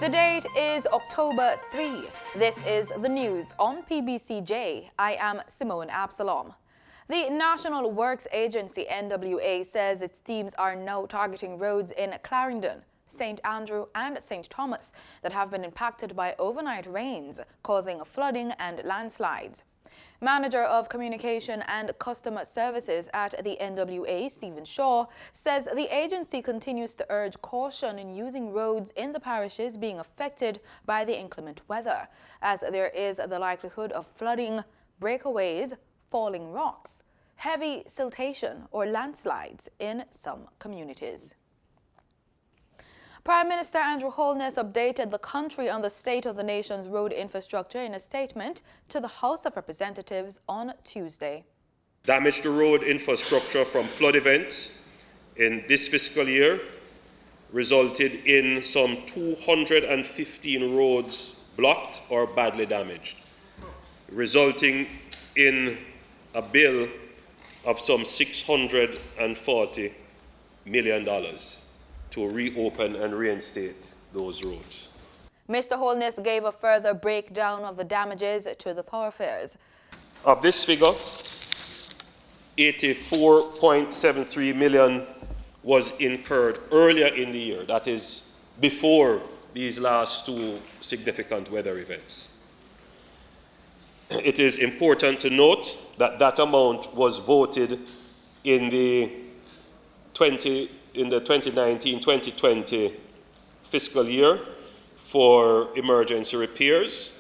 The date is October 3. This is the news on PBCJ. I am Simone Absalom. The National Works Agency NWA says its teams are now targeting roads in Clarendon, St. Andrew and St. Thomas that have been impacted by overnight rains, causing flooding and landslides. Manager of Communication and Customer Services at the NWA, Stephen Shaw, says the agency continues to urge caution in using roads in the parishes being affected by the inclement weather, as there is the likelihood of flooding, breakaways, falling rocks, heavy siltation or landslides in some communities. Prime Minister Andrew Holness updated the country on the state of the nation's road infrastructure in a statement to the House of Representatives on Tuesday. Damage to road infrastructure from flood events in this fiscal year resulted in some 215 roads blocked or badly damaged, resulting in a bill of some $640 million to reopen and reinstate those roads. Mr. Holness gave a further breakdown of the damages to the thoroughfares. Of this figure, 84.73 million was incurred earlier in the year, that is before these last two significant weather events. It is important to note that that amount was voted in the 2019-2020 fiscal year for emergency repairs,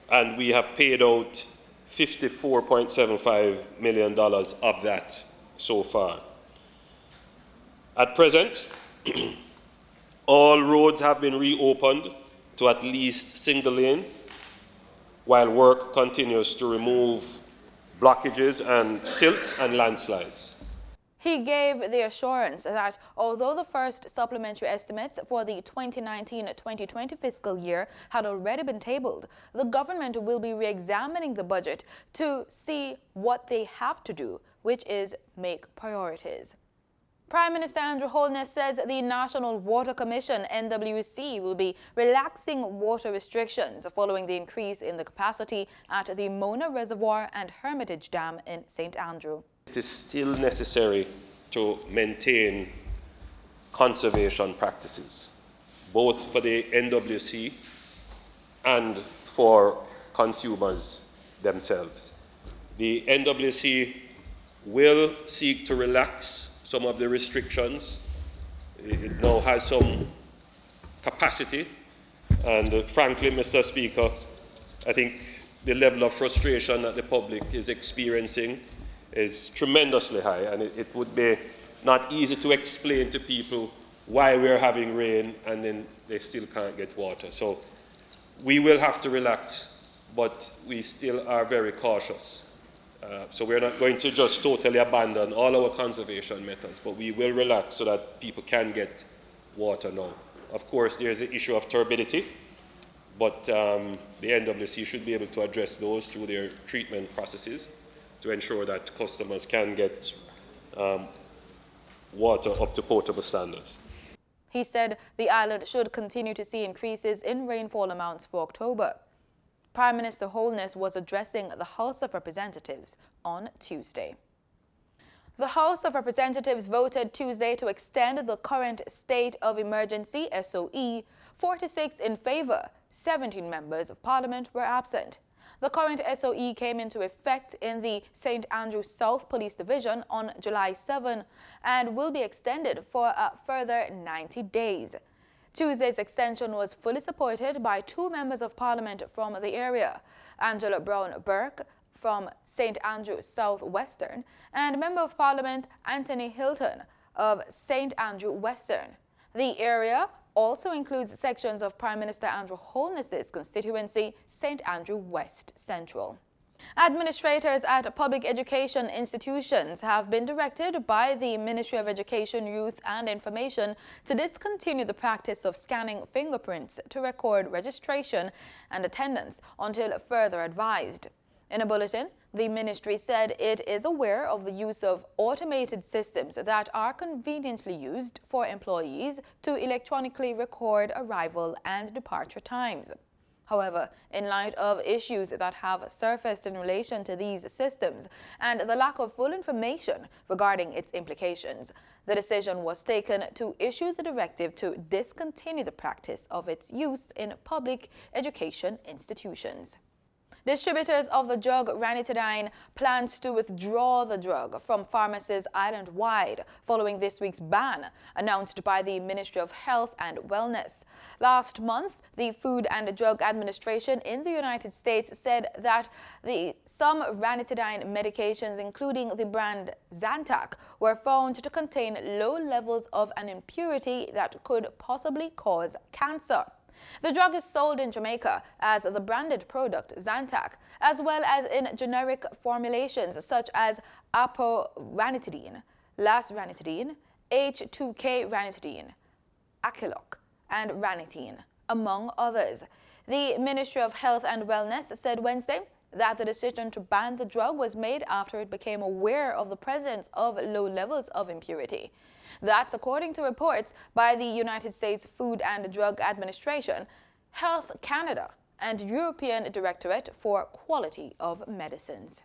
and we have paid out $54.75 million of that so far. At present, all roads have been reopened to at least single lane, while work continues to remove blockages and silt and landslides. He gave the assurance that although the first supplementary estimates for the 2019-2020 fiscal year had already been tabled, the government will be re-examining the budget to see what they have to do, which is make priorities. Prime Minister Andrew Holness says the National Water Commission, NWC, will be relaxing water restrictions following the increase in the capacity at the Mona Reservoir and Hermitage Dam in St. Andrew. It is still necessary to maintain conservation practices, both for the NWC and for consumers themselves. The NWC will seek to relax some of the restrictions. It now has some capacity, and frankly, Mr. Speaker, I think the level of frustration that the public is experiencing is tremendously high, and it would be not easy to explain to people why we're having rain and then they still can't get water. So we will have to relax, but we still are very cautious. So we're not going to just totally abandon all our conservation methods, but we will relax so that people can get water now. Of course, there's the issue of turbidity, but the NWC should be able to address those through their treatment processes to ensure that customers can get water up to potable standards. He said the island should continue to see increases in rainfall amounts for October. Prime Minister Holness was addressing the House of Representatives on Tuesday. The House of Representatives voted Tuesday to extend the current state of emergency, SOE, 46 in favor, 17 members of Parliament were absent. The current SOE came into effect in the St. Andrew South Police Division on July 7 and will be extended for a further 90 days. Tuesday's extension was fully supported by 2 members of Parliament from the area, Angela Brown-Burke from St. Andrew South Western and Member of Parliament Anthony Hilton of St. Andrew Western. The area also includes sections of Prime Minister Andrew Holness's constituency, St. Andrew West Central. Administrators at public education institutions have been directed by the Ministry of Education, Youth and Information to discontinue the practice of scanning fingerprints to record registration and attendance until further advised. In a bulletin, The ministry said it is aware of the use of automated systems that are conveniently used for employees to electronically record arrival and departure times. However, in light of issues that have surfaced in relation to these systems and the lack of full information regarding its implications, the decision was taken to issue the directive to discontinue the practice of its use in public education institutions. Distributors of the drug Ranitidine plans to withdraw the drug from pharmacies island-wide following this week's ban announced by the Ministry of Health and Wellness. Last month, the Food and Drug Administration in the United States said that some Ranitidine medications, including the brand Zantac, were found to contain low levels of an impurity that could possibly cause cancer. The drug is sold in Jamaica as the branded product Zantac, as well as in generic formulations such as Ranitidine, Ranitidine, H2K Ranitidine, Akiloc, and Ranitine, among others. The Ministry of Health and Wellness said Wednesday that the decision to ban the drug was made after it became aware of the presence of low levels of impurity. That's according to reports by the United States Food and Drug Administration, Health Canada, and European Directorate for Quality of Medicines.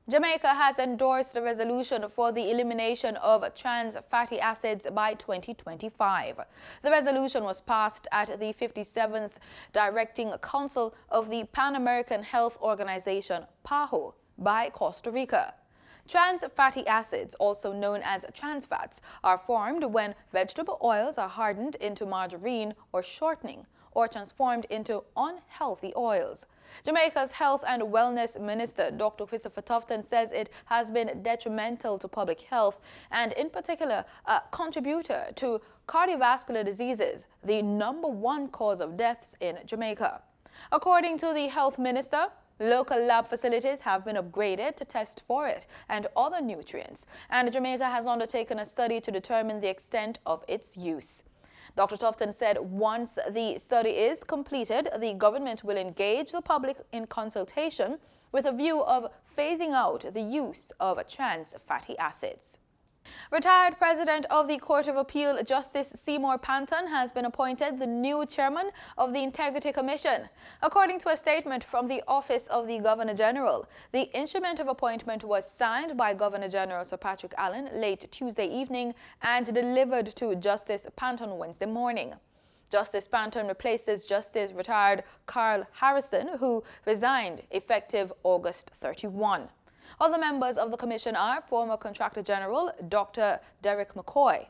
Jamaica has endorsed a resolution for the elimination of trans fatty acids by 2025. The resolution was passed at the 57th Directing Council of the Pan American Health Organization, PAHO, by Costa Rica. Trans fatty acids, also known as trans fats, are formed when vegetable oils are hardened into margarine or shortening, or transformed into unhealthy oils. Jamaica's Health and Wellness Minister, Dr. Christopher Tufton, says it has been detrimental to public health and, in particular, a contributor to cardiovascular diseases, the #1 cause of deaths in Jamaica. According to the health minister, local lab facilities have been upgraded to test for it and other nutrients, and Jamaica has undertaken a study to determine the extent of its use. Dr. Tufton said once the study is completed, the government will engage the public in consultation with a view of phasing out the use of trans fatty acids. Retired President of the Court of Appeal, Justice Seymour Panton, has been appointed the new chairman of the Integrity Commission. According to a statement from the Office of the Governor General, the instrument of appointment was signed by Governor General Sir Patrick Allen late Tuesday evening and delivered to Justice Panton Wednesday morning. Justice Panton replaces Justice retired Carl Harrison, who resigned effective August 31. Other members of the commission are former Contractor General Dr. Derek McCoy,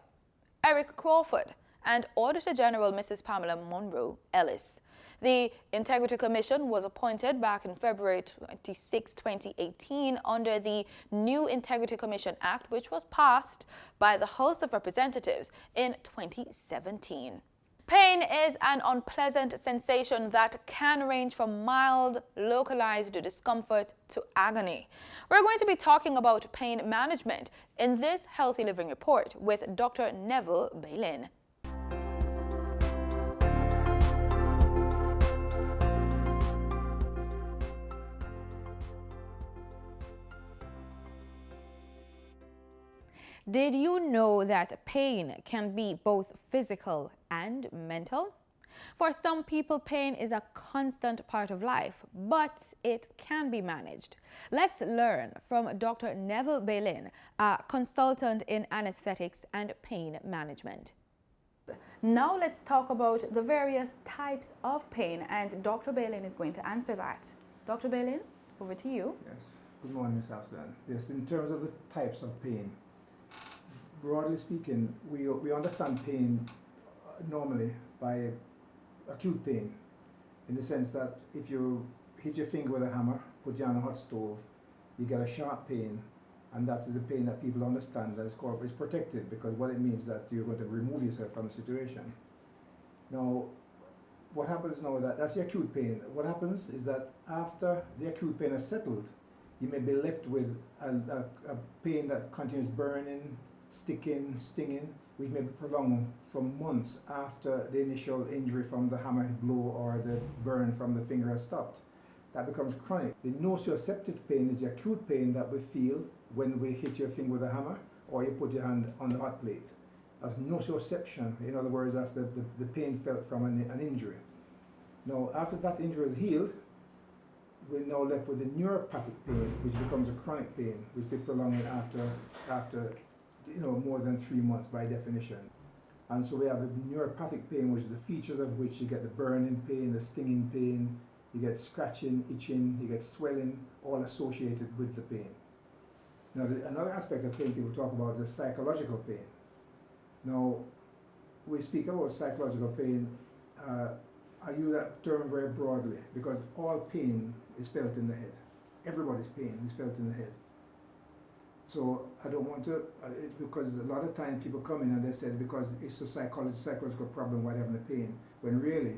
Eric Crawford, and Auditor General Mrs. Pamela Monroe Ellis. The Integrity Commission was appointed back in February 26, 2018 under the new Integrity Commission Act, which was passed by the House of Representatives in 2017. Pain is an unpleasant sensation that can range from mild, localized discomfort to agony. We're going to be talking about pain management in this Healthy Living Report with Dr. Neville Bailin. Did you know that pain can be both physical and mental? For some people, pain is a constant part of life, but it can be managed. Let's learn from Dr. Neville Bailin, a consultant in anesthetics and pain management. Now let's talk about the various types of pain, and Dr. Bailin is going to answer that. Dr. Bailin, over to you. Yes. Good morning, Ms. Afslan. Yes, in terms of the types of pain, broadly speaking, we understand pain normally by acute pain, in the sense that if you hit your finger with a hammer, put you on a hot stove, you get a sharp pain, and that is the pain that people understand that is protected, because what it means that you're going to remove yourself from the situation. Now, what happens now, that's the acute pain. What happens is that after the acute pain has settled, you may be left with a pain that continues burning, sticking, stinging, which may be prolonged for months after the initial injury from the hammer blow or the burn from the finger has stopped. that becomes chronic. The nociceptive pain is the acute pain that we feel when we hit your finger with a hammer or you put your hand on the hot plate. That's nociception. In other words, that's the pain felt from an injury. Now, after that injury is healed, we're now left with the neuropathic pain, which becomes a chronic pain, which we prolong it after more than 3 months by definition. And so we have the neuropathic pain, which is the features of which you get the burning pain, the stinging pain, you get scratching, itching, you get swelling, all associated with the pain. Now, another aspect of pain people talk about is psychological pain. Now, we speak about psychological pain. I use that term very broadly because all pain is felt in the head. Everybody's pain is felt in the head. So I don't want to, because a lot of times people come in and they say because it's a psychological problem why they're having the pain, when really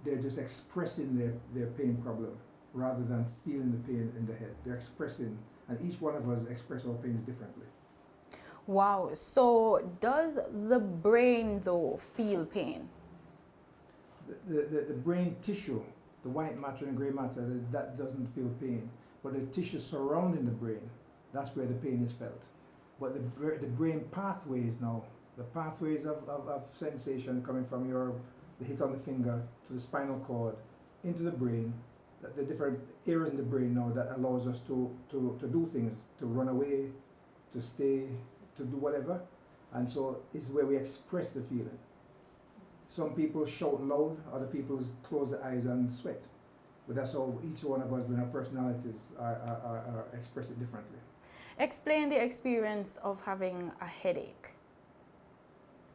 they're just expressing their pain problem rather than feeling the pain in the head. They're expressing, and each one of us express our pains differently. Wow. So does the brain, though, feel pain? The brain tissue, the white matter and gray matter, that doesn't feel pain. But the tissue surrounding the brain, that's where the pain is felt. But the brain pathways now, the pathways of sensation coming from the hit on the finger to the spinal cord into the brain, the different areas in the brain now that allows us to do things, to run away, to stay, to do whatever. And so it's where we express the feeling. Some people shout loud, other people close their eyes and sweat. But that's how each one of us, when our personalities are express it differently. Explain the experience of having a headache.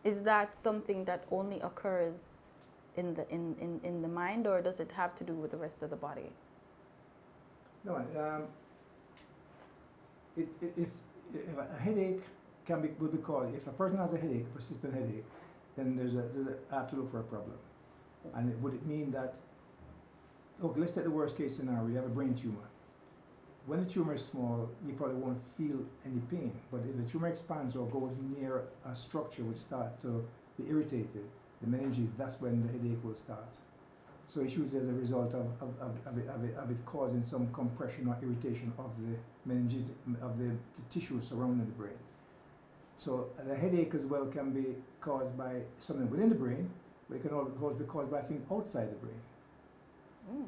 Is that something that only occurs in the mind, or does it have to do with the rest of the body? No, if a headache would be caused, if a person has a headache, a persistent headache, then I have to look for a problem. And would it mean that, look, let's take the worst case scenario, you have a brain tumor. When the tumor is small, you probably won't feel any pain, but if the tumor expands or goes near a structure which starts to be irritated, the meninges, that's when the headache will start. So it's usually as a result of it causing some compression or irritation of the meninges, of the tissues surrounding the brain. So the headache as well can be caused by something within the brain, but it can also be caused by things outside the brain.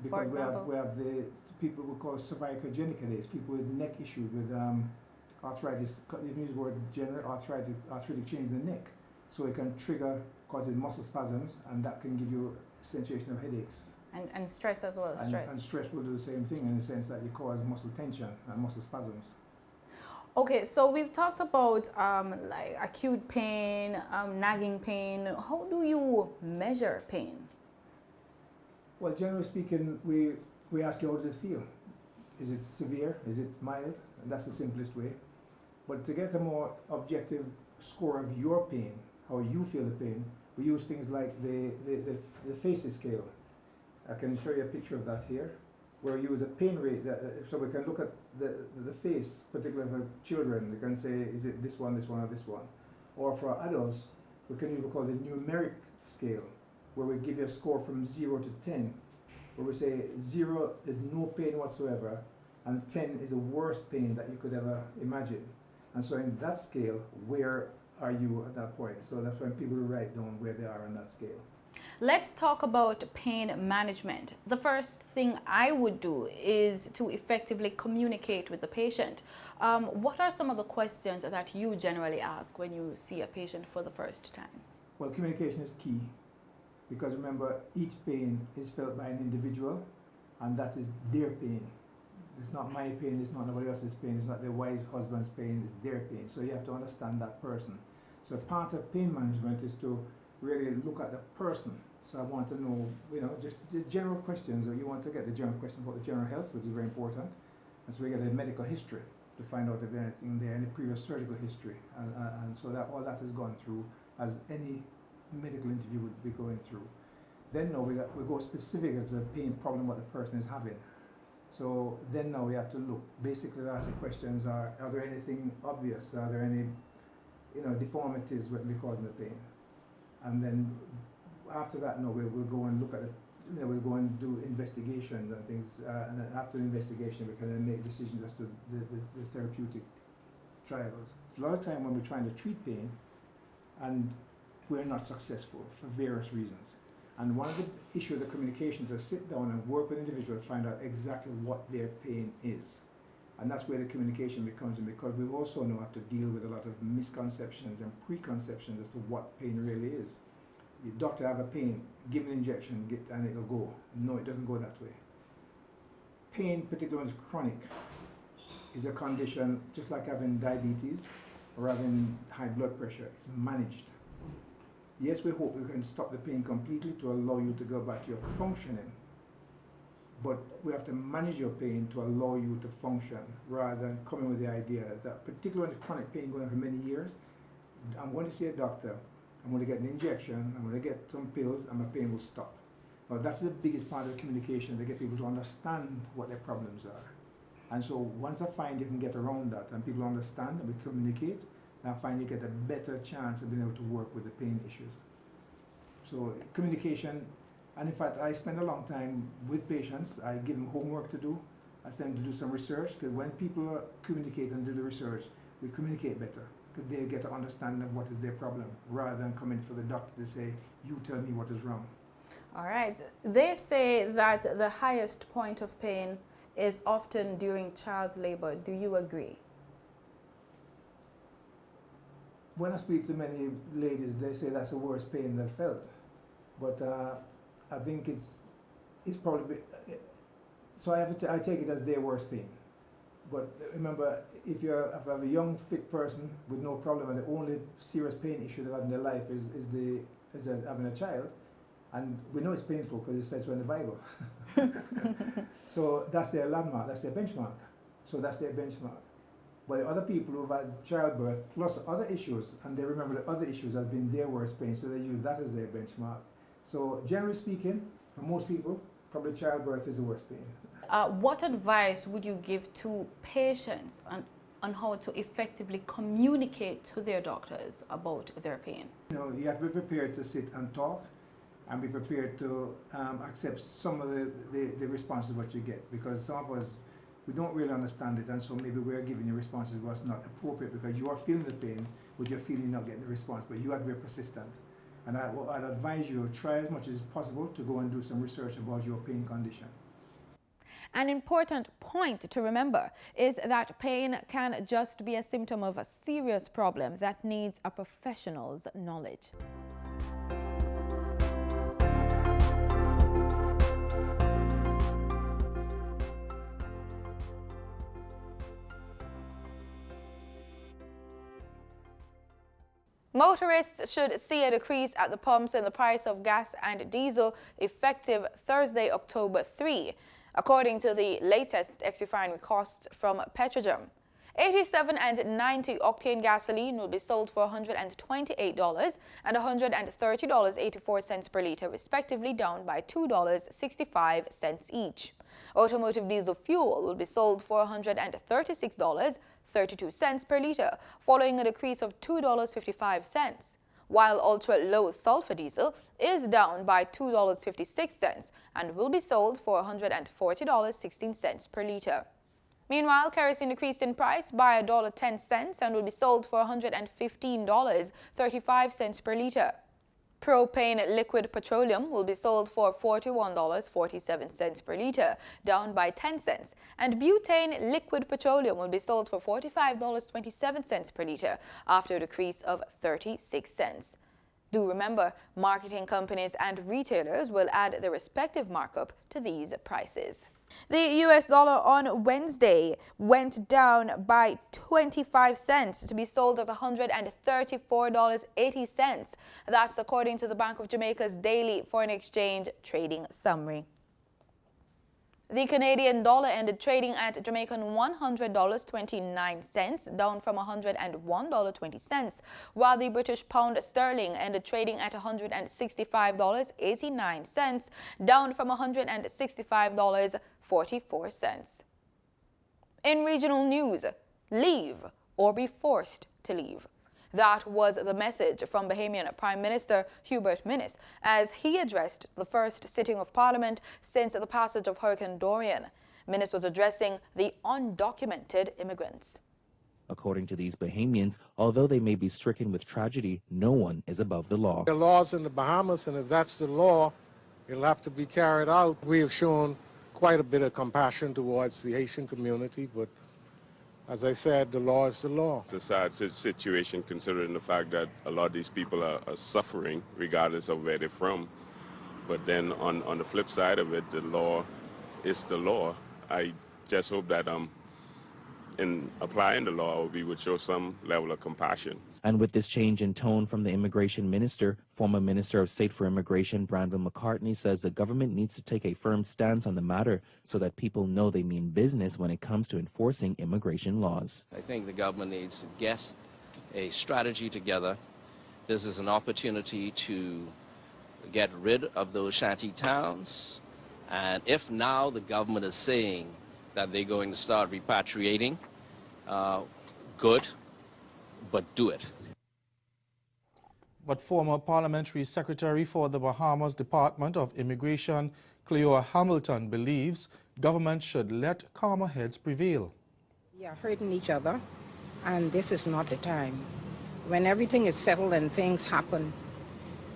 Because we have the people we call cervicogenic headaches, people with neck issues, with arthritis, you use the word general arthritic change in the neck. So it can trigger, causing muscle spasms, and that can give you a sensation of headaches. And stress as well, stress. And stress will do the same thing in the sense that it causes muscle tension and muscle spasms. Okay, so we've talked about like acute pain, nagging pain. How do you measure pain? Well, generally speaking, we ask you, how does it feel? Is it severe? Is it mild? And that's the simplest way. But to get a more objective score of your pain, how you feel the pain, we use things like the FACES scale. I can show you a picture of that here, where we use a pain rate, so we can look at the face, particularly for children. We can say, is it this one, or this one? Or for adults, we can use what we call the numeric scale, where we give you a score from 0 to 10, where we say 0 is no pain whatsoever, and 10 is the worst pain that you could ever imagine. And so in that scale, where are you at that point? So that's when people write down where they are on that scale. Let's talk about pain management. The first thing I would do is to effectively communicate with the patient. What are some of the questions that you generally ask when you see a patient for the first time? Well, communication is key, because remember, each pain is felt by an individual, and that is their pain. It's not my pain, it's not nobody else's pain, it's not their wife's husband's pain, it's their pain. So you have to understand that person. So part of pain management is to really look at the person. So I want to know, just the general questions, or you want to get the general questions about the general health, which is very important. And so we get a medical history to find out if there's anything there, any previous surgical history. And so that all that is gone through, as any medical interview would be going through. Then now we go specific to the pain problem what the person is having. So then now we have to look, basically ask the questions, are there anything obvious? Are there any deformities that may be causing the pain? And then after that, no, we'll go and look at we'll go and do investigations and things, and then after the investigation, we can then make decisions as to the therapeutic trials. A lot of time when we're trying to treat pain, and we're not successful for various reasons. And one of the issues of the communications is sit down and work with individuals to find out exactly what their pain is. And that's where the communication becomes in, because we also now have to deal with a lot of misconceptions and preconceptions as to what pain really is. The doctor have a pain, give an injection, and it'll go. No, it doesn't go that way. Pain, particularly when it's chronic, is a condition just like having diabetes or having high blood pressure. It's managed. Yes, we hope we can stop the pain completely to allow you to go back to your functioning, but we have to manage your pain to allow you to function, rather than coming with the idea that, particularly when it's chronic pain going on for many years, I'm going to see a doctor, I'm going to get an injection, I'm going to get some pills, and my pain will stop. Now that's the biggest part of the communication, to get people to understand what their problems are. And so once I find you can get around that and people understand and we communicate, I find you get a better chance of being able to work with the pain issues. So communication, and in fact I spend a long time with patients. I give them homework to do. I ask them to do some research, because when people communicate and do the research, we communicate better, because they get to understand of what is their problem, rather than coming for the doctor to say, you tell me what is wrong. All right. They say that the highest point of pain is often during child labor. Do you agree? When I speak to many ladies, they say that's the worst pain they've felt. But I think it's probably, so I take it as their worst pain. But remember, if you have a young, fit person with no problem, and the only serious pain issue they've had in their life is having a child, and we know it's painful because it says so in the Bible. So that's their landmark, that's their benchmark. So that's their benchmark. But the other people who've had childbirth plus other issues, and they remember the other issues as being their worst pain, so they use that as their benchmark. So generally speaking, for most people, probably childbirth is the worst pain. What advice would you give to patients on how to effectively communicate to their doctors about their pain? You have to be prepared to sit and talk, and be prepared to accept some of the responses what you get, because some of us, we don't really understand it, and so maybe we're giving you responses what's not appropriate, because you are feeling the pain, but you're feeling not getting the response, but you have to be persistent. And I'd advise you, try as much as possible to go and do some research about your pain condition. An important point to remember is that pain can just be a symptom of a serious problem that needs a professional's knowledge. Motorists should see a decrease at the pumps in the price of gas and diesel effective Thursday, October 3, according to the latest ex-refinery costs from Pbcjam. 87 and 90 octane gasoline will be sold for $128 and $130.84 per liter respectively, down by $2.65 each. Automotive diesel fuel will be sold for $136.32 per liter, following a decrease of $2.55, while ultra-low sulfur diesel is down by $2.56 and will be sold for $140.16 per liter. Meanwhile, kerosene decreased in price by $1.10 and will be sold for $115.35 per liter. Propane liquid petroleum will be sold for $41.47 per liter, down by 10 cents, and butane liquid petroleum will be sold for $45.27 per liter, after a decrease of 36 cents. Do remember, marketing companies and retailers will add their respective markup to these prices. The US dollar on Wednesday went down by 25 cents to be sold at $134.80. That's according to the Bank of Jamaica's daily foreign exchange trading summary. The Canadian dollar ended trading at Jamaican $100.29, down from $101.20, while the British pound sterling ended trading at $165.89, down from $165.44. In regional news, leave or be forced to leave. That was the message from Bahamian Prime Minister Hubert Minnis as he addressed the first sitting of Parliament since the passage of Hurricane Dorian. Minnis was addressing the undocumented immigrants. According to these Bahamians, although they may be stricken with tragedy, no one is above the law. The law's in the Bahamas, and if that's the law, it'll have to be carried out. We have shown quite a bit of compassion towards the Haitian community, but as I said, the law is the law. It's a sad situation considering the fact that a lot of these people are suffering regardless of where they're from. But then on the flip side of it, the law is the law. I just hope that in applying the law, we would show some level of compassion. And with this change in tone from the immigration minister, former Minister of State for Immigration Brandon McCartney says the government needs to take a firm stance on the matter so that people know they mean business when it comes to enforcing immigration laws. I think the government needs to get a strategy together. This is an opportunity to get rid of those shanty towns. And if now the government is saying that they're going to start repatriating, good, but do it. But former Parliamentary Secretary for the Bahamas Department of Immigration, Cleo Hamilton, believes government should let calmer heads prevail. We are hurting each other, and this is not the time. When everything is settled and things happen,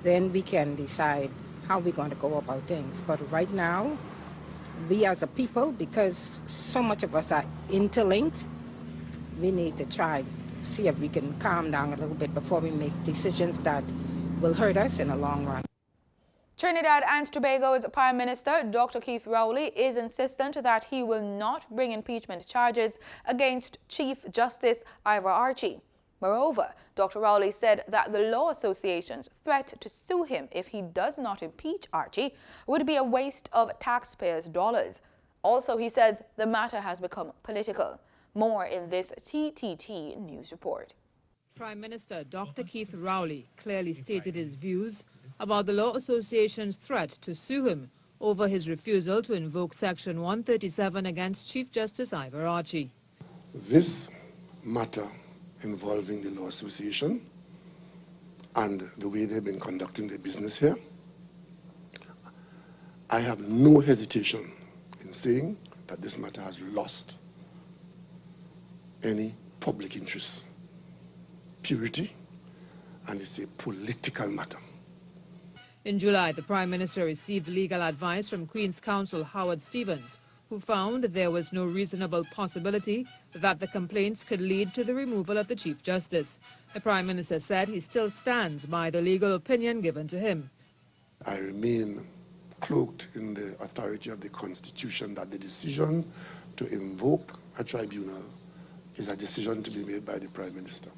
then we can decide how we're going to go about things. But right now, we as a people, because so much of us are interlinked, we need to try see if we can calm down a little bit before we make decisions that will hurt us in the long run. Trinidad and Tobago's Prime Minister, Dr. Keith Rowley, is insistent that he will not bring impeachment charges against Chief Justice Ivor Archie. Moreover, Dr. Rowley said that the Law Association's threat to sue him if he does not impeach Archie would be a waste of taxpayers' dollars. Also, he says the matter has become political. More in this TTT news report. Prime Minister Dr. Keith Rowley clearly stated his views about the Law Association's threat to sue him over his refusal to invoke Section 137 against Chief Justice Ivor Archie. This matter involving the Law Association and the way they've been conducting their business here, I have no hesitation in saying that this matter has lost any public interest, purity, and it's a political matter. In July, the Prime Minister received legal advice from Queen's Counsel Howard Stevens, who found there was no reasonable possibility that the complaints could lead to the removal of the Chief Justice. The Prime Minister said he still stands by the legal opinion given to him. I remain cloaked in the authority of the Constitution that the decision to invoke a tribunal is a decision to be made by the Prime Minister.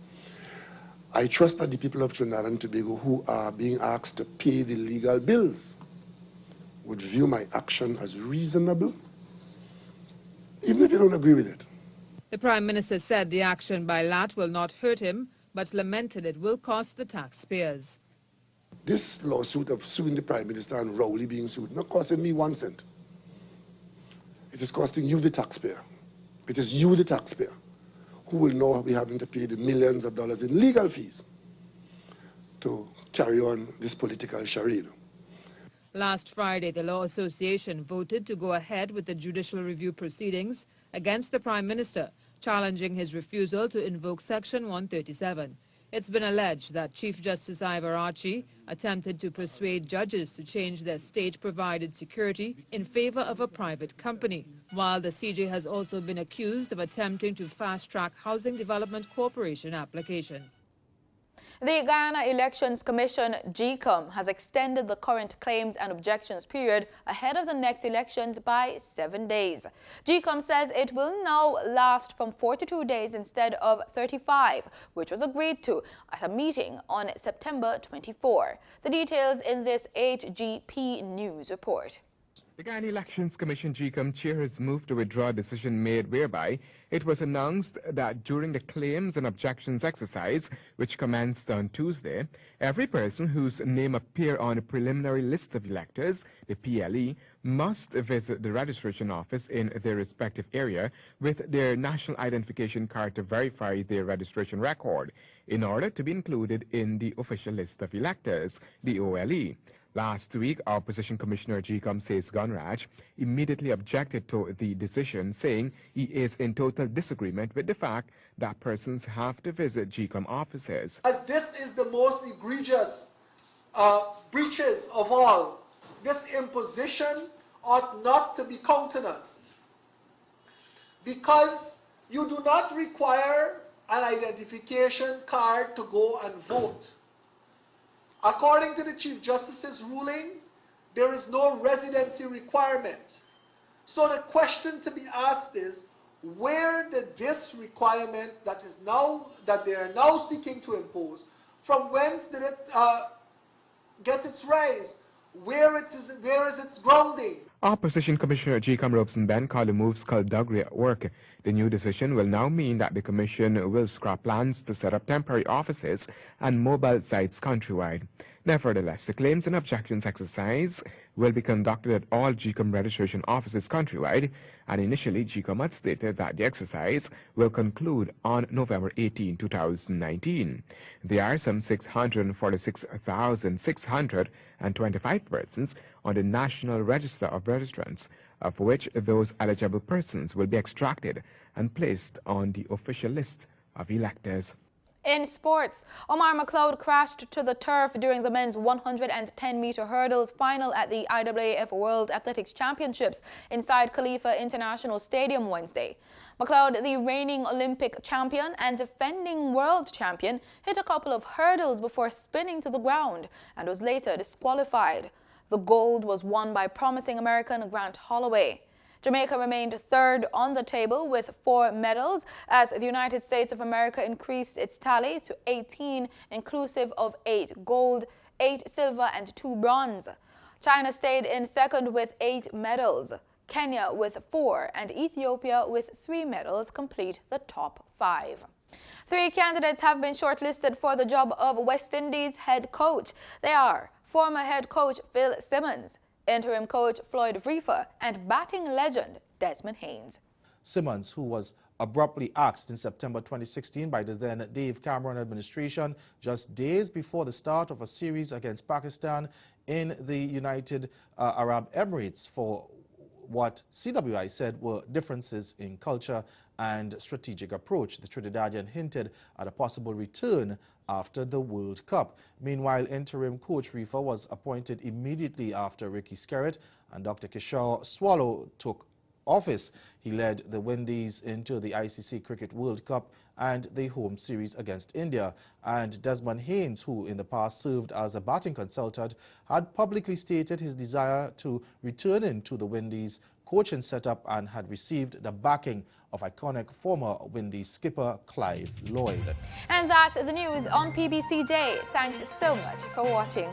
I trust that the people of Trinidad and Tobago who are being asked to pay the legal bills would view my action as reasonable, even if you don't agree with it. The Prime Minister said the action by LAT will not hurt him, but lamented it will cost the taxpayers. This lawsuit of suing the Prime Minister and Rowley being sued not costing me 1 cent. It is costing you, the taxpayer. It is you, the taxpayer, who will now be having to pay the millions of dollars in legal fees to carry on this political charade. Last Friday, the Law Association voted to go ahead with the judicial review proceedings against the Prime Minister, challenging his refusal to invoke Section 137. It's been alleged that Chief Justice Ivor Archie attempted to persuade judges to change their state-provided security in favor of a private company, while the CJ has also been accused of attempting to fast-track Housing Development Corporation applications. The Guyana Elections Commission, GECOM, has extended the current claims and objections period ahead of the next elections by 7 days. GECOM says it will now last from 42 days instead of 35, which was agreed to at a meeting on September 24. The details in this HGP News report. The Guyana Elections Commission GECOM chair has moved to withdraw a decision made whereby it was announced that during the claims and objections exercise, which commenced on Tuesday, every person whose name appear on a preliminary list of electors, the PLE, must visit the registration office in their respective area with their national identification card to verify their registration record. in order to be included in the official list of electors, the OLE. Last week, Opposition Commissioner GCOM Says Gunraj immediately objected to the decision, saying he is in total disagreement with the fact that persons have to visit GCOM offices. As this is the most egregious breaches of all, this imposition ought not to be countenanced, because you do not require an identification card to go and vote. According to the Chief Justice's ruling, there is no residency requirement. So the question to be asked is, where did this requirement that they are now seeking to impose, from whence did it get its rise? Where is its grounding? Opposition Commissioner GCOM Robeson Ben called the move skullduggery at work. The new decision will now mean that the Commission will scrap plans to set up temporary offices and mobile sites countrywide. Nevertheless, the claims and objections exercise will be conducted at all GCOM registration offices countrywide, and initially GCOM had stated that the exercise will conclude on November 18, 2019. There are some 646,625 persons on the National Register of Registrants, of which those eligible persons will be extracted and placed on the official list of electors. In sports, Omar McLeod crashed to the turf during the men's 110-meter hurdles final at the IAAF World Athletics Championships inside Khalifa International Stadium Wednesday. McLeod, the reigning Olympic champion and defending world champion, hit a couple of hurdles before spinning to the ground and was later disqualified. The gold was won by promising American Grant Holloway. Jamaica remained third on the table with 4 medals as the United States of America increased its tally to 18, inclusive of 8 gold, 8 silver, and 2 bronze. China stayed in second with 8 medals. Kenya with 4 and Ethiopia with 3 medals complete the top 5. 3 candidates have been shortlisted for the job of West Indies head coach. They are former head coach Phil Simmons, interim coach Floyd Reefer, and batting legend Desmond Haynes. Simmons, who was abruptly axed in September 2016 by the then Dave Cameron administration just days before the start of a series against Pakistan in the United Arab Emirates for what CWI said were differences in culture and strategic approach. The Trinidadian hinted at a possible return after the World Cup. Meanwhile, interim coach Reefer was appointed immediately after Ricky Skerritt and Dr. Kishore Swallow took office. He led the Windies into the ICC Cricket World Cup and the home series against India. And Desmond Haynes, who in the past served as a batting consultant, had publicly stated his desire to return into the Windies coaching setup and had received the backing of iconic former Windies skipper Clive Lloyd. And that's the news on PBCJ. Thanks so much for watching.